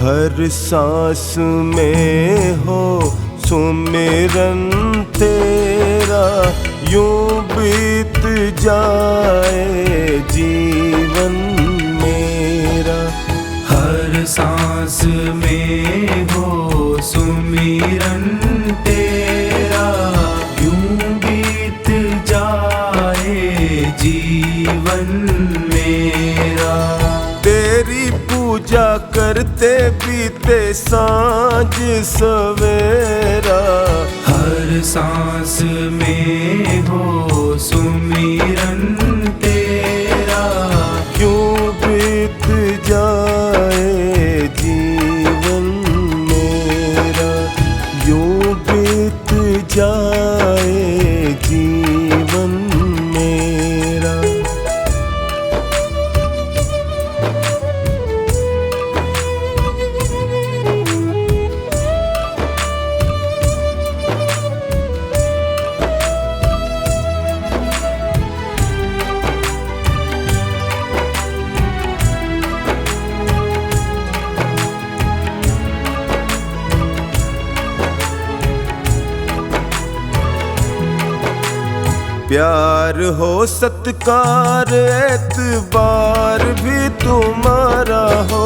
हर सांस में हो सुमिरन तेरा, यूं बीत जाए जीवन मेरा। हर सांस में हो सुमिरन तेरा, यूं बीत जाए जीवन मेरा। तेरी पूजा करते बीते सांझ सवेरा, हर सांस में हो सुमिरन तेरा, यूं बीत जाए जीवन मेरा, यूं बीत जाए जीवन मेरा। प्यार हो सत्कार एतबार भी तुम्हारा हो,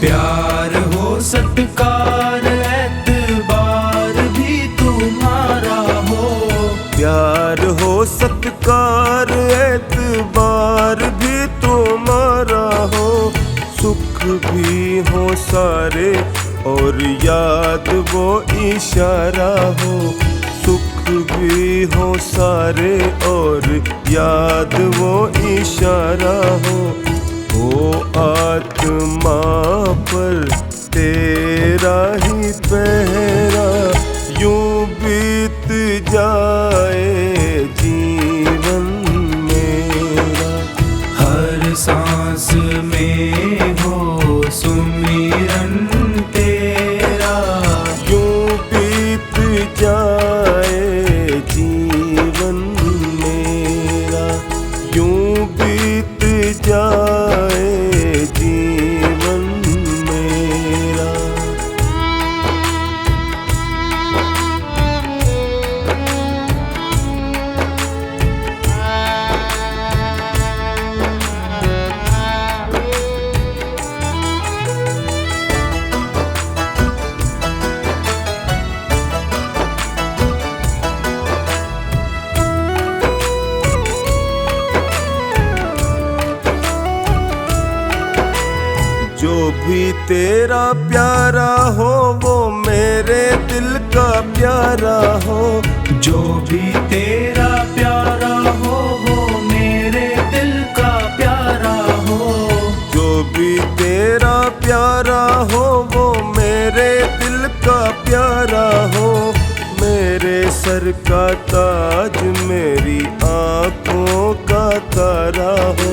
प्यार हो सत्कार एतबार भी तुम्हारा हो। प्यार हो सत्कार एतबार भी तुम्हारा हो। सुख भी हो सारे और याद वो इशारा हो, सुख भी हो सारे और याद वो इशारा हो। ओ आत्मा पर तेरा ही पहरा, यूं बीत जाए जीवन मेरा। हर सांस में हो सुमिरन तेरा, यूं बीत जाए जीवन मेरा, यूं बीत जाए जीवन मेरा। जो भी तेरा प्यारा हो वो मेरे दिल का प्यारा हो, जो भी तेरा प्यारा हो वो मेरे दिल का प्यारा हो। जो भी तेरा प्यारा हो वो मेरे दिल का प्यारा हो। मेरे सर का ताज मेरी आँखों का तारा हो,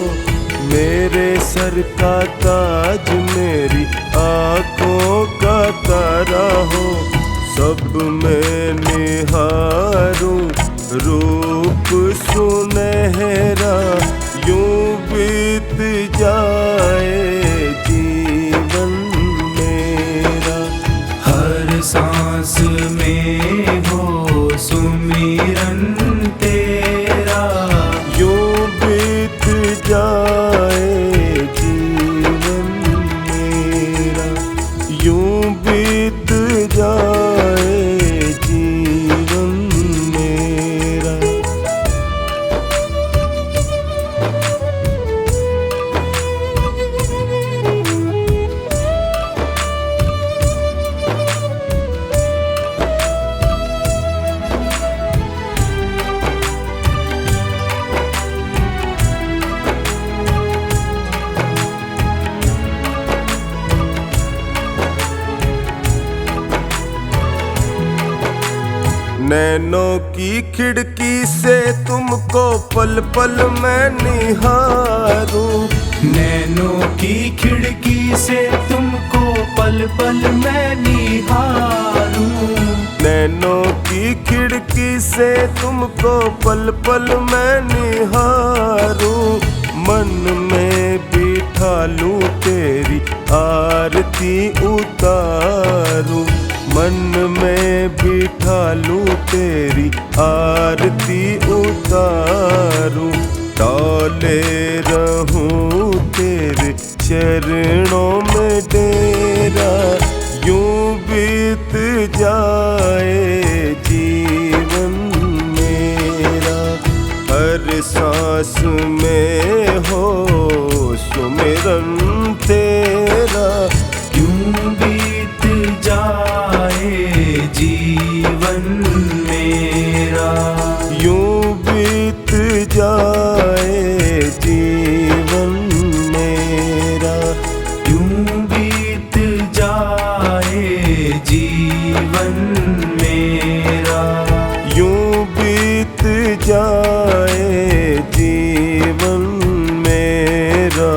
मेरे सर का ताज मेरी आँखों का तारा हो। सब में निहारूं रूप सुनहरा, यूं बीत जाए जीवन मेरा। हर सांस में हो सुमिरन तेरा, यूं बीत जाए जीवन मेरा, यूं बीत जाए जीवन मेरा। नैनों की खिड़की से तुमको पल पल मैं निहारूं, नैनों की खिड़की से तुमको पल पल मैं निहारूं। नैनों की खिड़की से तुमको पल पल मैं निहारूं। मन में बिठा लूं तेरी आरती आरती उतारूं, मन में बिठा लूं तेरी आरती उतारूं, डोले रहूं तेरे चरणों में डेरा, यूं बीत जाए जीवन मेरा, हर सांस में हो सुमिरन तेरा, यूं बीत जाए जीवन मेरा, यूं बीत जाए जीवन मेरा, यूं बीत जाए जीवन मेरा, यूं बीत जाए जीवन मेरा।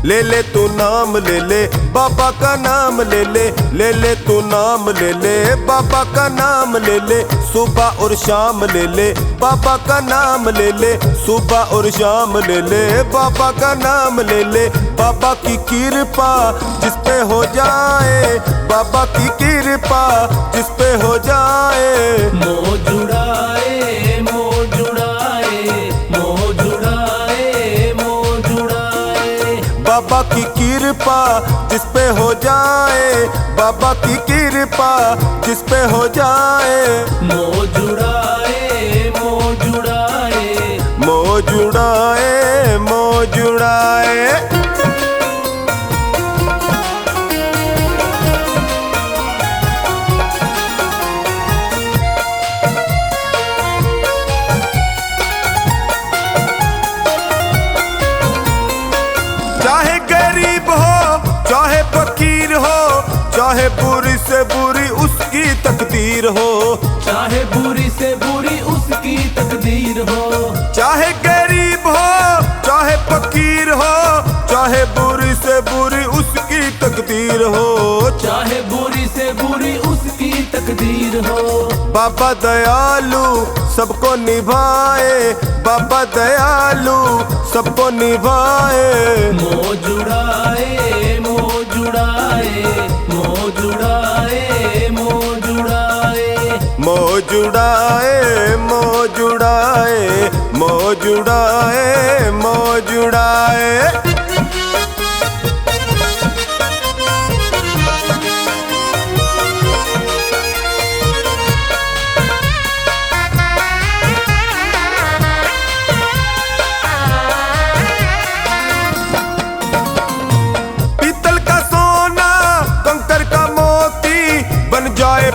ले ले तू नाम ले ले बाबा का नाम ले ले, ले ले तू नाम ले ले बाबा का नाम ले ले, सुबह और शाम ले ले बाबा का नाम ले ले, सुबह और शाम ले ले बाबा का नाम ले ले। बाबा की कृपा जिस पे हो जाए, बाबा की कृपा जिस पे हो जाए, मोह जुड़ाए मोह जुड़ाए मोह जुड़ाए मोह जुड़ाए। बाबा की कृपा जिस पे हो जाए, बाबा की कृपा जिस पे हो जाए, मोह जुड़ाए मोह जुड़ाए मोह जुड़ाए मोह जुड़ाए। चाहे गरीब हो चाहे फकीर हो, चाहे बुरी से बुरी उसकी तकदीर हो, चाहे बुरी से बुरी उसकी तकदीर हो। चाहे गरीब हो चाहे फकीर हो, चाहे बुरी से बुरी उसकी तकदीर हो, चाहे बुरी से बुरी उसकी तकदीर हो। बाबा दयालु सबको निभाए, बाबा दयालु सबको निभाए, मोह जुड़ाए मोह जुड़ाए मोह जुड़ाए मोह जुड़ाए मोह जुड़ाए मोह जुड़ाए मोह जुड़ाए मोह जुड़ाए।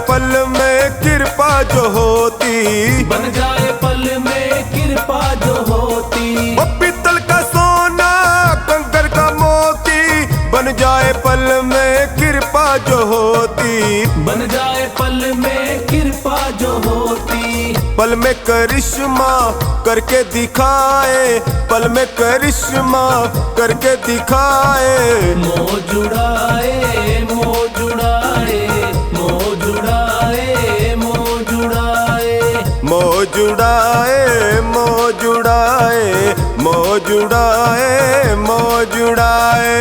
पल में कृपा जो होती, बन जाए पल में कृपा जो होती। वो पीतल का सोना कंकर का मोती, बन जाए पल में कृपा जो होती, बन जाए पल में कृपा जो होती। पल में करिश्मा करके दिखाए, पल में करिश्मा करके दिखाए, मोह जुड़ाए मोह जुड़ाए मोह जुड़ाए मोह जुड़ाए मोह जुड़ाए मोह जुड़ाए मोह जुड़ाए मोह जुड़ाए।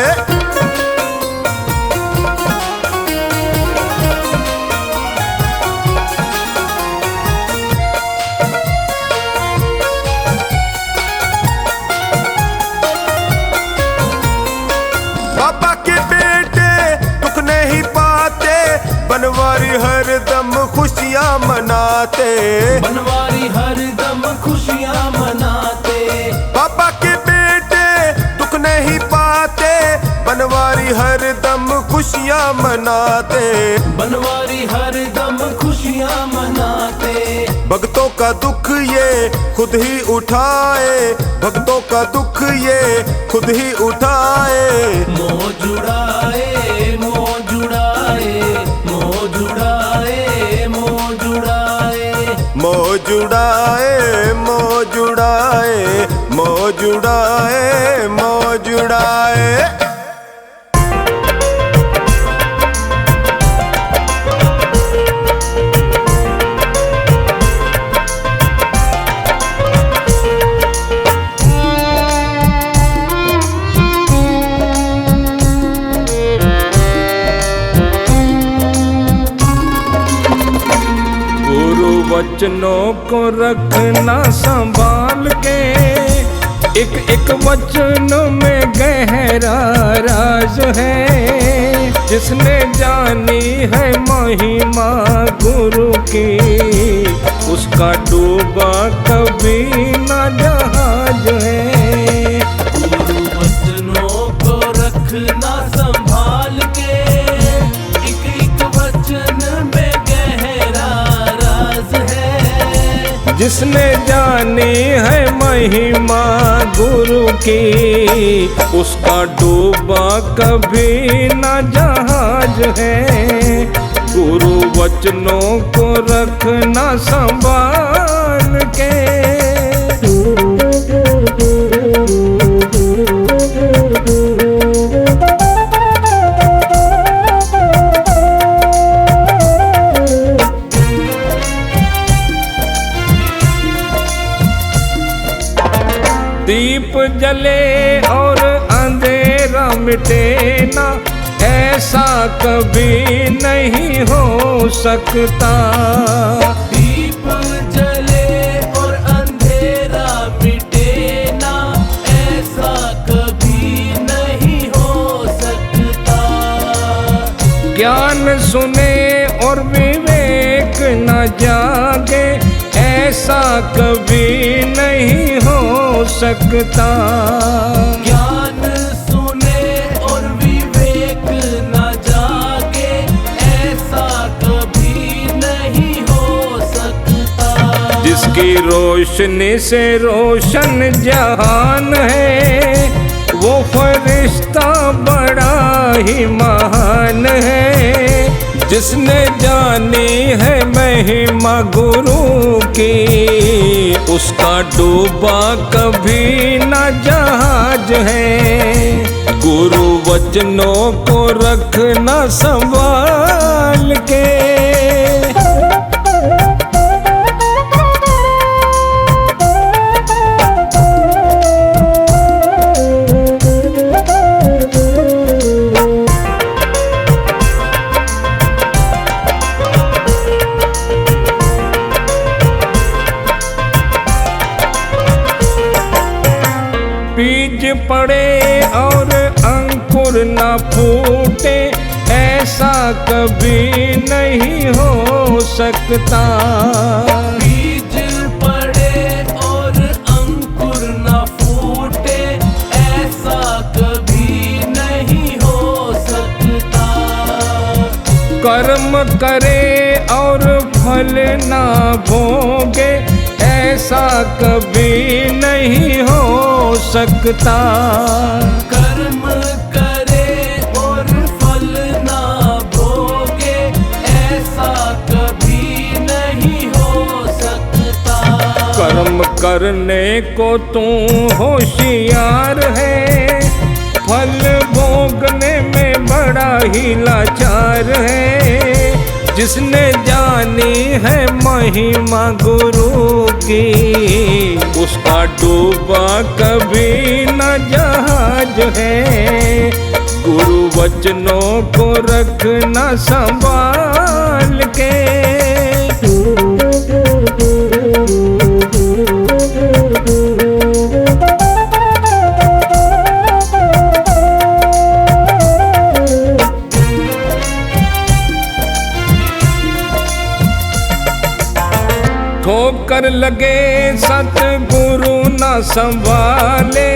बाबा के बेटे दुख नहीं पाते, बनवारी हर दम खुशियाँ मनाते, बनवारी हर दम खुशियाँ मनाते। बाबा के बेटे दुख नहीं पाते, बनवारी हर दम खुशियाँ मनाते, बनवारी हर दम खुशियाँ मनाते। भक्तों का दुख ये खुद ही उठाए, भक्तों का दुख ये खुद ही उठाए, मोह जुड़ाए मोह जुड़ाए मोह जुड़ाए मोह जुड़ाए मोह जुड़ाए मोह जुड़ाए मोह जुड़ाए मोह जुड़ाए। वचनों को रखना संभाल के, एक एक वचन में गहरा राज है, जिसने जानी है महिमा गुरु की, उसका डूबा कभी न जहाज है। गुरु वचनों को रखना संभाल के, एक एक वचन में गहरा राज है, जिसने जानी है महिमा गुरु की, उसका डूबा कभी न जहाज है। गुरु वचनों को रखना संभाल के। दीप जले और अंधेरा मिटे ना, ऐसा कभी नहीं हो सकता। दीप जले और अंधेरा मिटे ना, ऐसा कभी नहीं हो सकता। ज्ञान सुने और विवेक न जागे, ऐसा कभी नहीं हो सकता। ज्ञान सुने और विवेक न जागे, ऐसा कभी नहीं हो सकता। जिसकी रोशनी से रोशन जहान है, वो फरिश्ता बड़ा ही महान है। जिसने जानी है महिमा गुरु की, उसका डूबा कभी न जहाज है। गुरु वचनों को रखना संभाल के। बीज पड़े और अंकुर न फूटे, ऐसा कभी नहीं हो सकता। बीज पड़े और अंकुर न फूटे, ऐसा कभी नहीं हो सकता। कर्म करे और फल ना भोगे, ऐसा कभी नहीं हो सकता। कर्म करे और फल ना भोगे, ऐसा कभी नहीं हो सकता। कर्म करने को तू होशियार है, फल भोगने में बड़ा ही लाचार है। जिसने जानी है महिमा गुरु की, उसका डूबा कभी न जहाज है। गुरु वचनों को रखना संभाल के। ठोकर लगे सतगुरु न संभाले,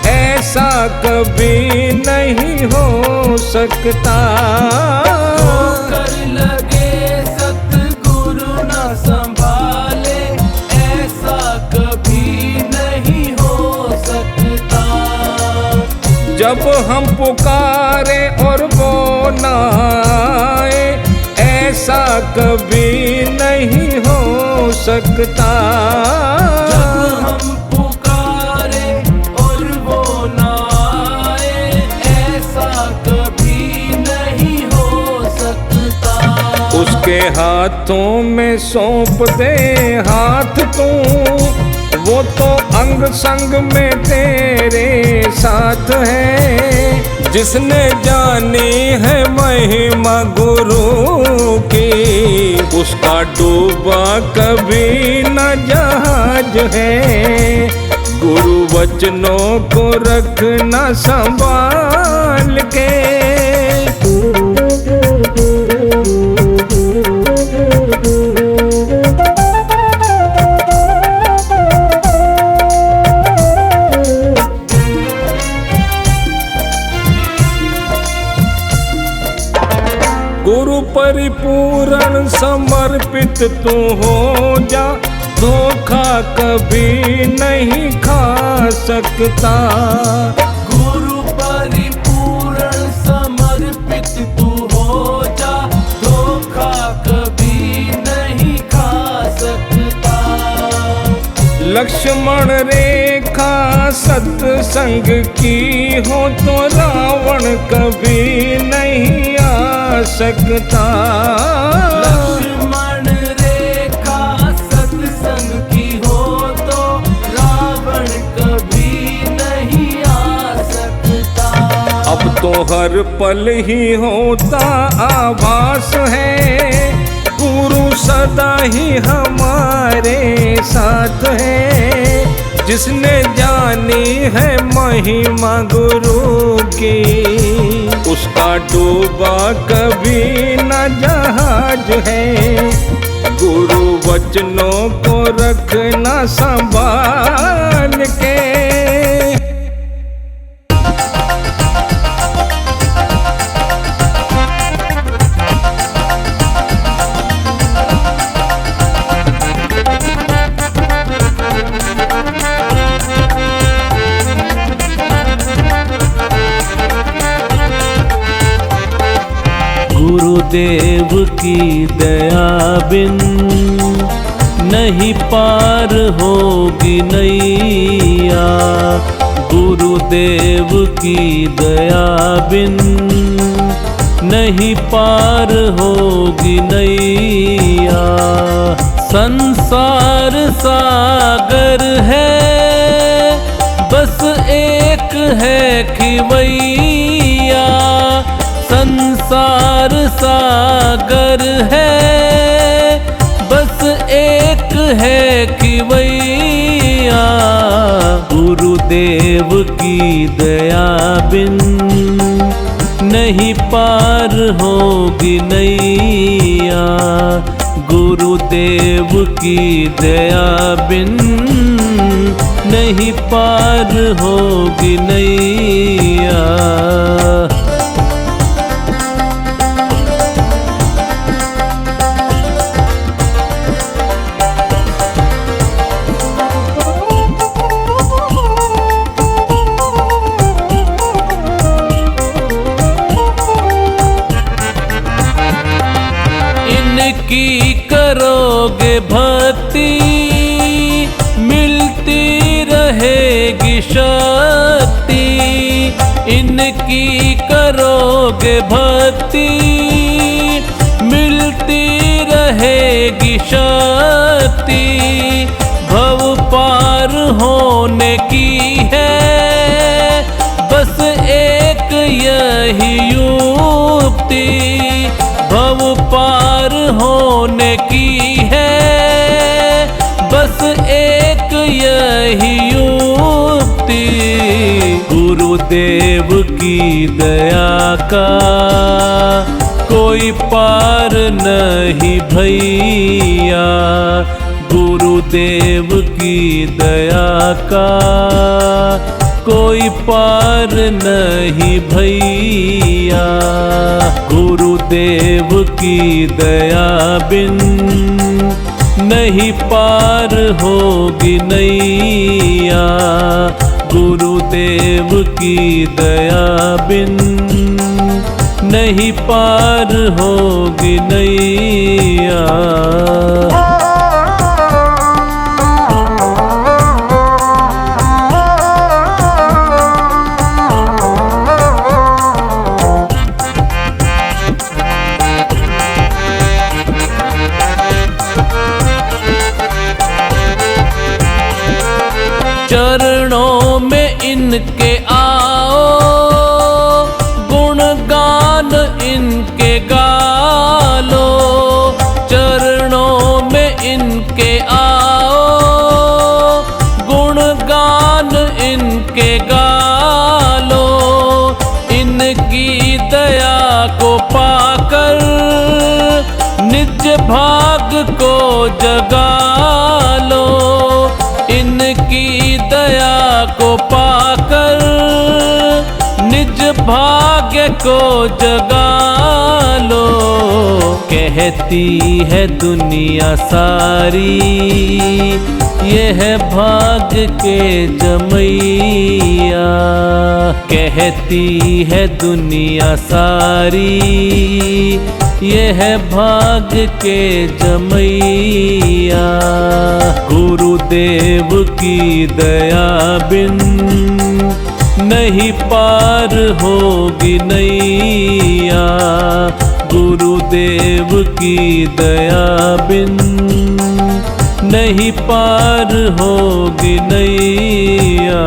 ऐसा कभी नहीं हो सकता। ठोकर लगे सतगुरु न संभाले, ऐसा कभी नहीं हो सकता। जब हम पुकारे और वो न आए, ऐसा कभी नहीं हो सकता। जब हम पुकारे और वो न आए, ऐसा कभी नहीं हो सकता। उसके हाथों में सौंप दे हाथ तू, वो तो अंग संग में तेरे साथ है। जिसने जानी है महिमा गुरु की, उसका डूबा कभी न जहाज है। गुरु वचनों को रखना संभाल के। गुरु परिपूर्ण समर्पित तू हो जा, धोखा कभी नहीं खा सकता। गुरु परिपूर्ण समर्पित तू हो जा, धोखा कभी नहीं खा सकता। लक्ष्मण रेखा सत्संग की हो तो रावण कभी नहीं आ सकता। लक्ष्मण रेखा सत्संग की हो तो रावण कभी हर पल ही होता आभास है, गुरु सदा ही हमारे साथ है। जिसने जानी है महिमा गुरु की, उसका डूबा कभी न जहाज है। गुरु वचनों को रखना संभाल के। गुरुदेव की दया बिन नहीं पार होगी नैया। गुरुदेव की दया बिन नहीं पार होगी नैया। संसार सागर है, बस एक है खिवैया। संसार सागर है, बस एक है खिवैया। गुरुदेव की दया बिन नहीं पार होगी नैया। गुरुदेव की दया बिन नहीं पार होगी नैया। इनकी करोगे भक्ति, मिलती रहेगी शक्ति। इनकी करोगे भक्ति, मिलती रहेगी शक्ति। भव पार होने की है बस एक यही युक्ति। भव पार होने की है बस एक यही युक्ति। गुरुदेव की दया का कोई पार नहीं भैया। गुरुदेव की दया का कोई पार नहीं भैया। गुरुदेव की दया बिन नहीं पार होगी नैया। गुरुदेव की दया बिन नहीं पार होगी नैया। चरणों में इनके आओ, गुणगान इनके गालो। चरणों में इनके आओ, गुणगान इनके गालो। इनकी दया को पाकर निज भाग को जगा लो। इनकी दया को पाकर निज भाग्य को जगा लो। कहती है दुनिया सारी यह भाग्य के जमैया। कहती है दुनिया सारी यह भाग्य के जमैया। गुरुदेव की दया बिन नहीं पार होगी नैया। गुरुदेव की दया बिन नहीं पार होगी नैया।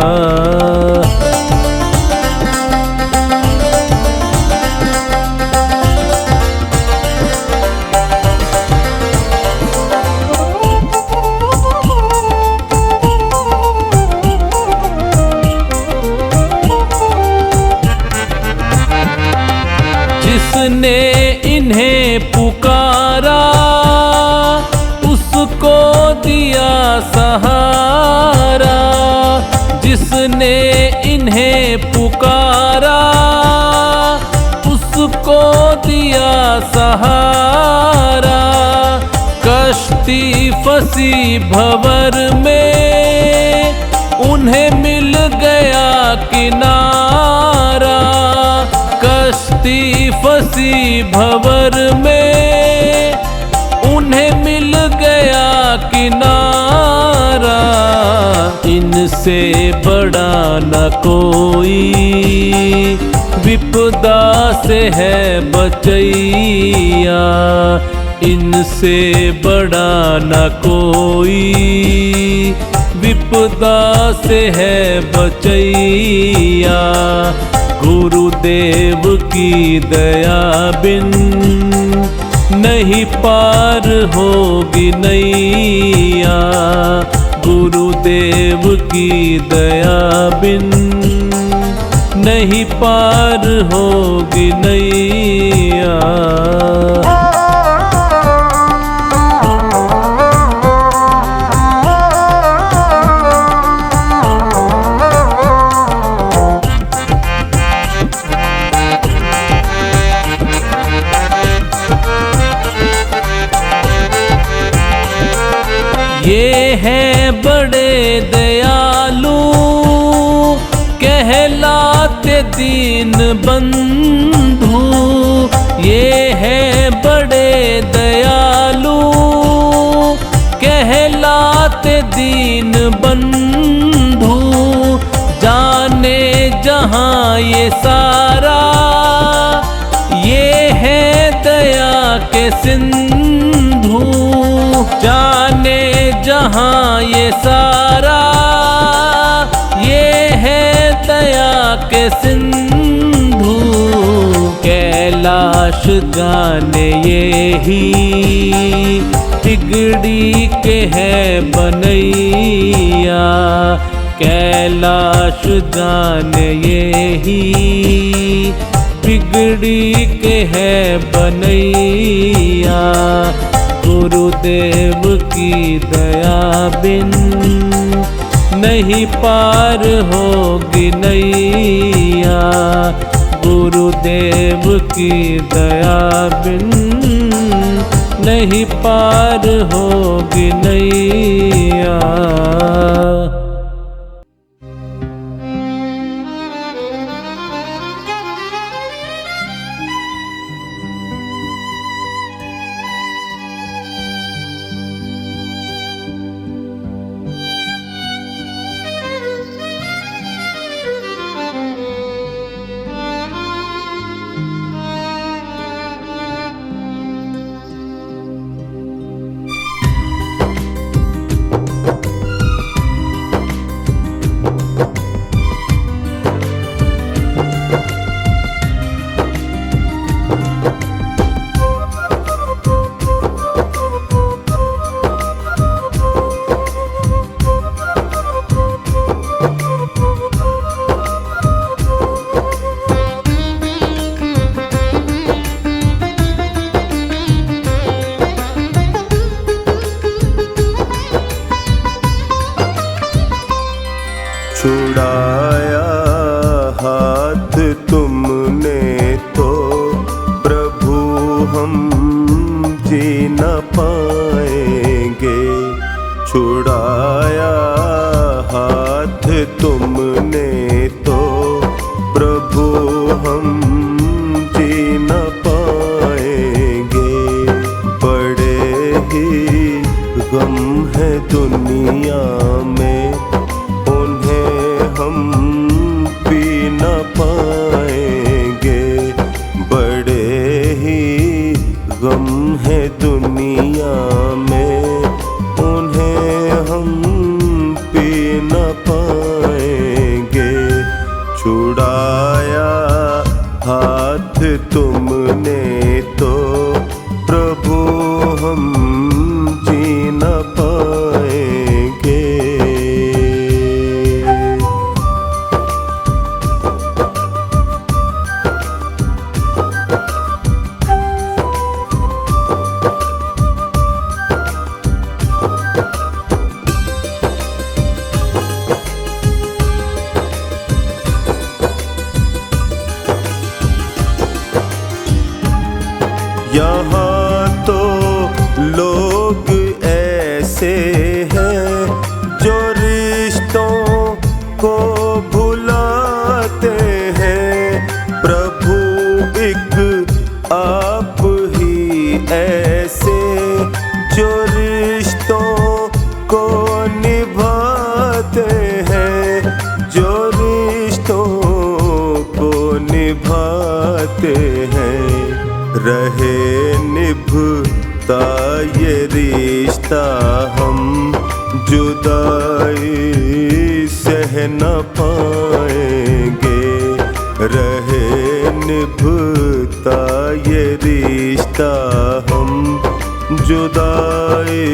जिसने इन्हें पुकारा उसको दिया सहारा, जिसने इन्हें पुकारा उसको दिया सहारा। कश्ती फंसी भंवर में उन्हें मिल गया किनारा, कश्ती फंसी भंवर में उन्हें मिल गया किनारा। इनसे बड़ा न कोई विपदा से है बचैया, इनसे बड़ा न कोई विपदा से है बचैया। गुरुदेव की दया बिन नहीं पार होगी नैया, गुरुदेव की दया बिन नहीं पार होगी नैया। ये हैं बड़े दयालु कहलाते दीन बंधु, ये हैं बड़े दयालु कहलाते दीन बंधु। जाने जहाँ ये सारा ये है दया के सिंधु, जाने जहाँ ये सारा ये है दया के सिंधु। कैलाश जाने ये ही बिगड़ी के है बनैया, कैलाश जाने ये ही बिगड़ी के है बनैया। गुरुदेव की दया बिन नहीं पार होगी नैया, गुरुदेव की दया बिन नहीं पार होगी नैया। छुड़ाया हाथ तुमने तो प्रभु हम जी न पाएंगे, छुड़ाया हाथ तुमने तो प्रभु हम जी न पाएंगे। बड़े ही गम है दुनिया में हम पी न पाएंगे, बड़े ही गम है दुनिया में उन्हें हम पी न पाएंगे। छुड़ाया हाथ तुमने तो प्रभु हम जी न पाएंगे। यहाँ तो लोग ऐसे हैं जो रिश्तों को भुलाते हैं। प्रभु एक आप ही ऐसे जो रिश्तों को निभाते हैं, जो रिश्तों को निभाते हैं। रहे निभता ये रिश्ता हम जुदाई सह न पाएंगे। रहे निभता ये रिश्ता हम जुदाई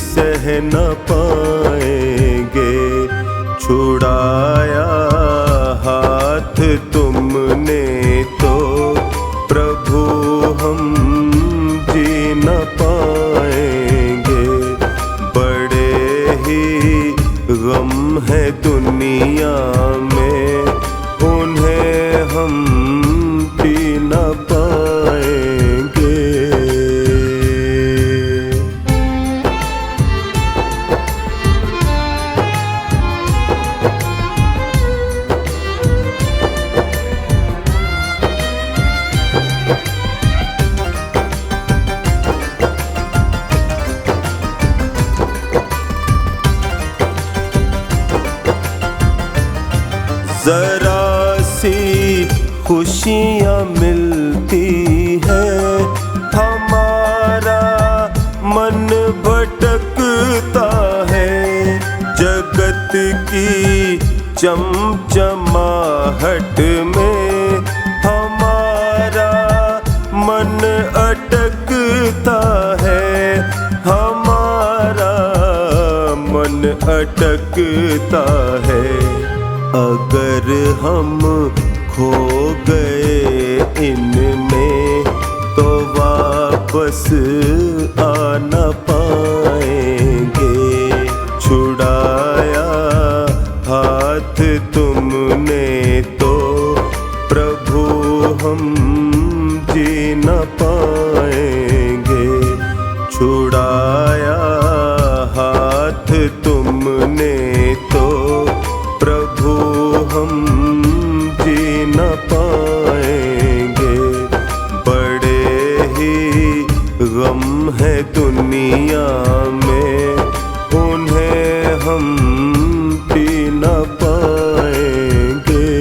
सह न पाएंगे। छुड़ाया हाथ तुमने तो प्रभु हम जी न पाएंगे। बड़े ही गम है दुनिया में, उन्हें हम पी न पाएंगे। जरा सी खुशियाँ मिलती है, हमारा मन भटकता है। जगत की चमचमाहट में हमारा मन अटकता है। हमारा मन अटकता है। अगर हम खो गए इनमें तो वापस आ न पाएंगे। छुड़ाया हाथ तुमने तो प्रभु हम जी न पाएंगे। छुड़ाया हाथ तुमने तो प्रभु हम जी न पाएंगे। बड़े ही गम है दुनिया में, उन्हें हम पी न पाएंगे।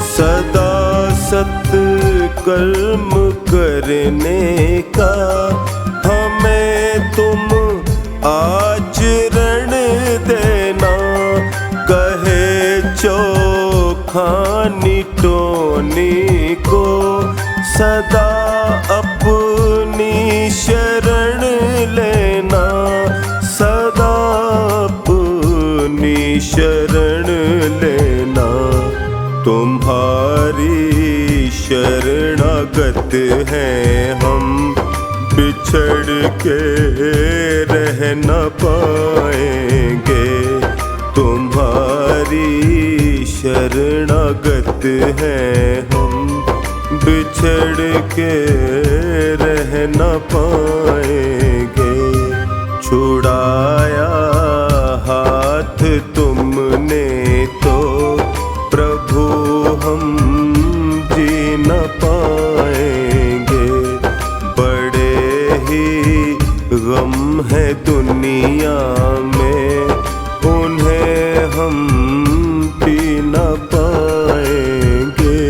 सदा सत्कर्म करने का हमें तुम आचरण देना। कहे चोखानी टोनी को सदा अपनी शरण लेना। सदा अपनी शरण लेना। तुम्हारी शरणागत हैं हम, बिछड़ के रह न पाएंगे। तुम्हारी शरणागत हैं हम, बिछड़ के रह न पाएंगे। छुड़ाया हाथ तुमने तो प्रभु हम जी न पाएंगे। बड़े ही गम है दुनिया में, उन्हें हम पी न पाएंगे।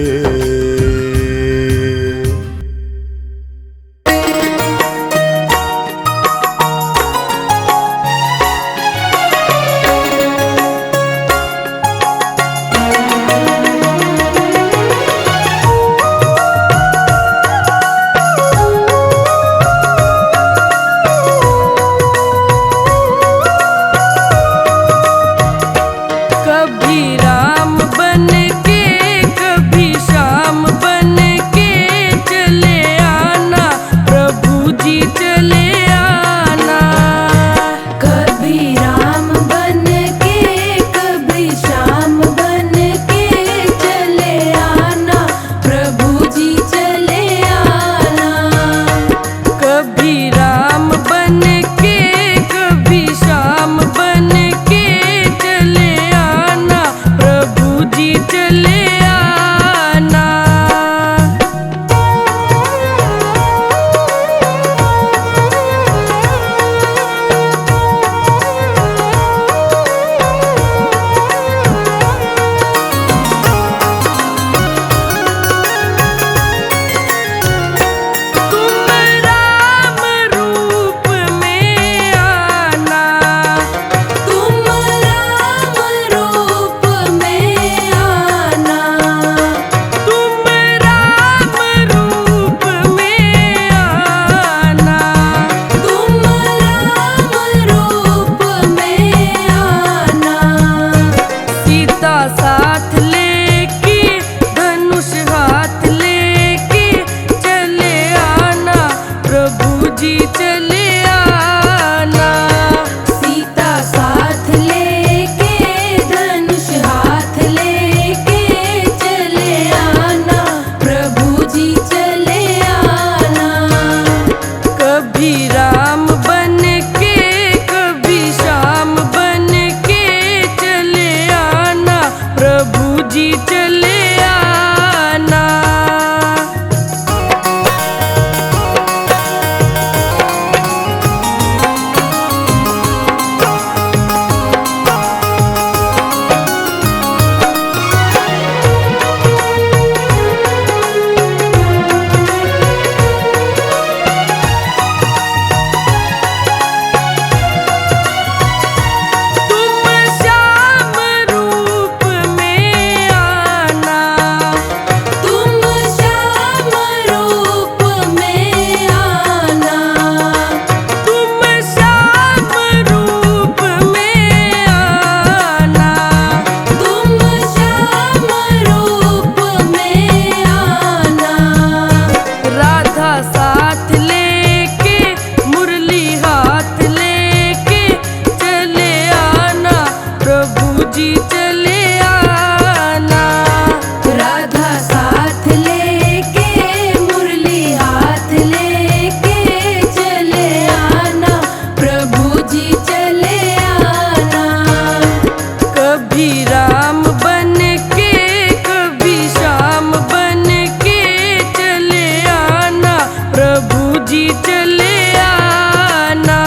जी चले आना।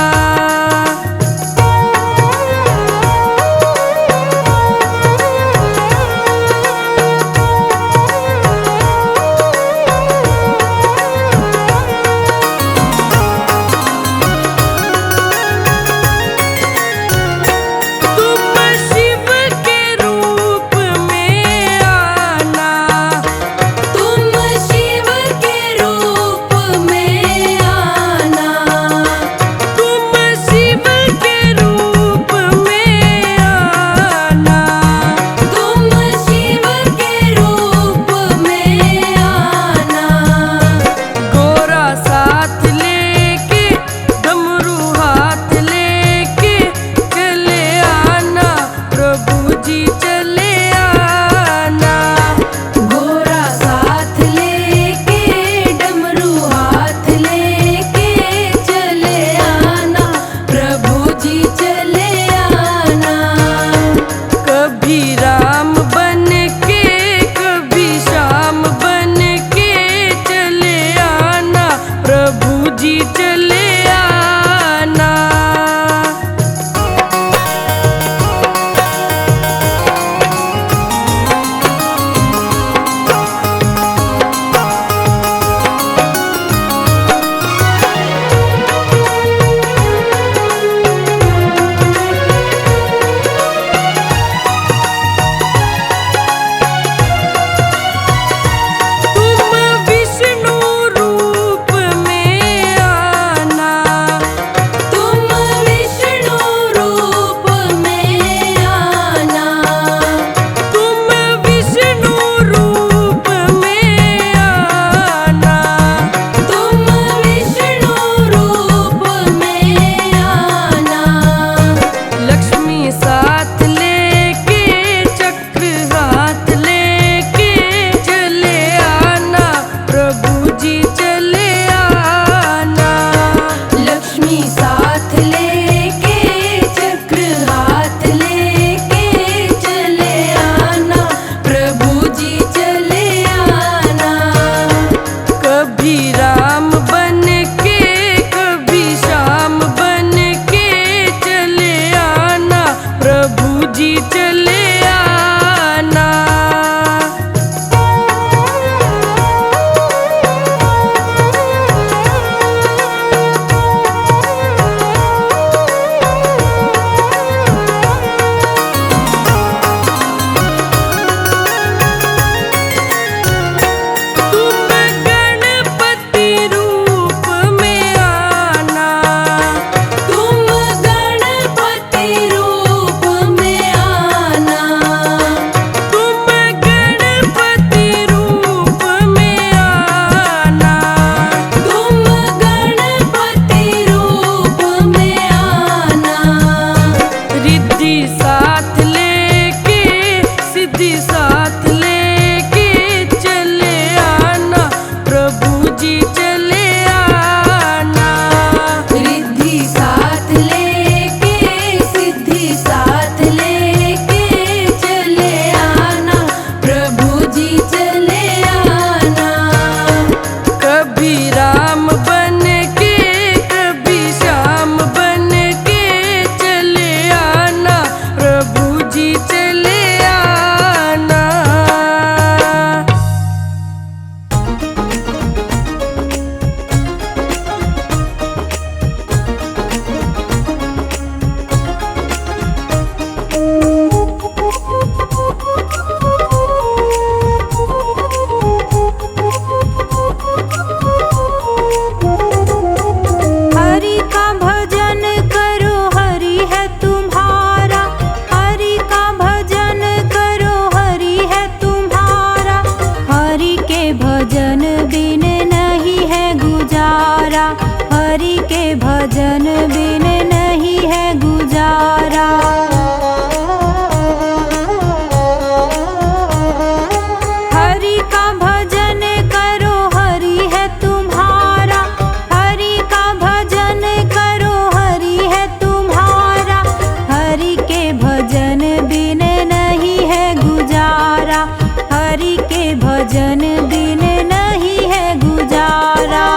भजन बिन नहीं है गुजारा। हरि का भजन करो हरि है तुम्हारा, हरि का भजन करो हरि है तुम्हारा। हरि के भजन बिन नहीं है गुजारा, हरि के भजन बिन नहीं है गुजारा।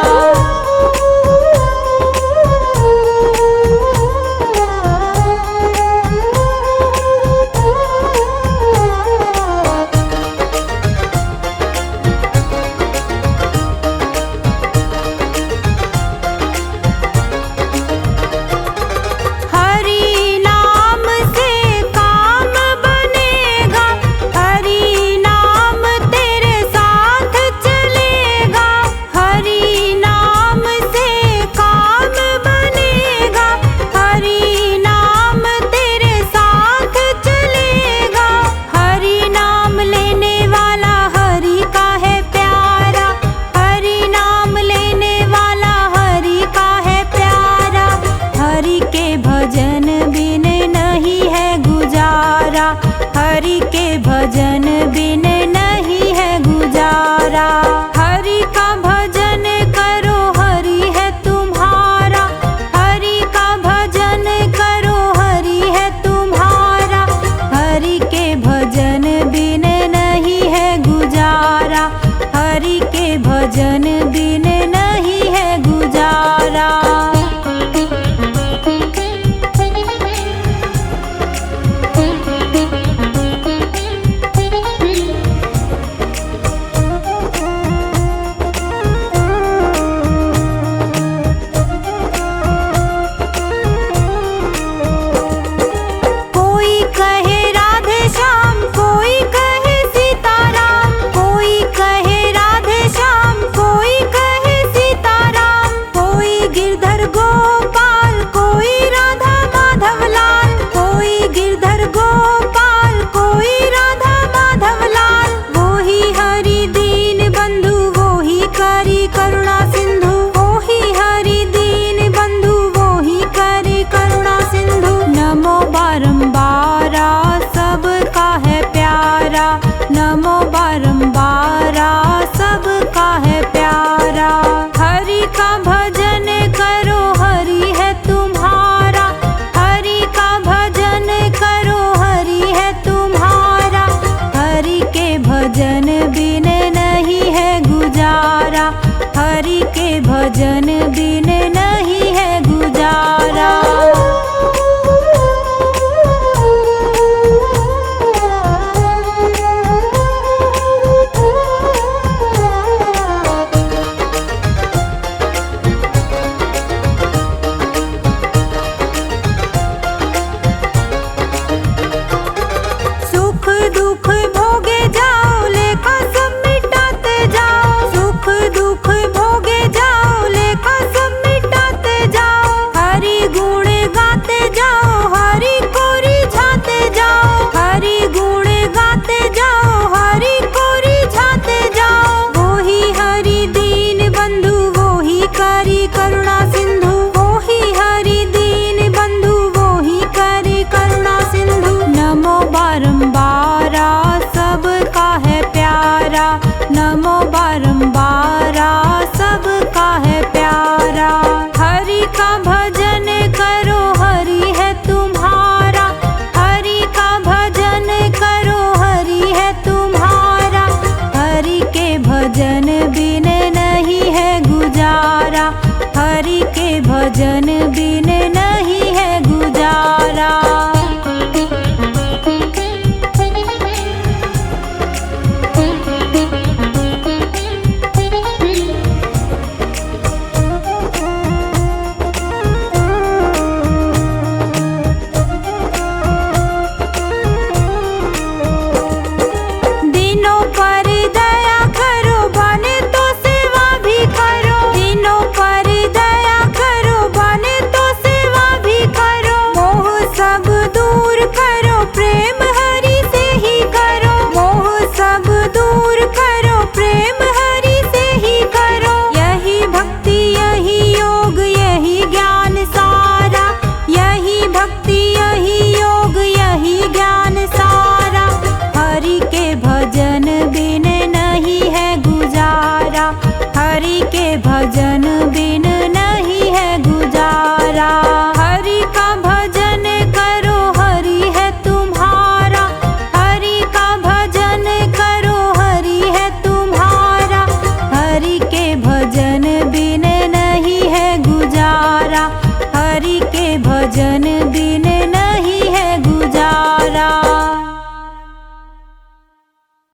हरि के भजन बिन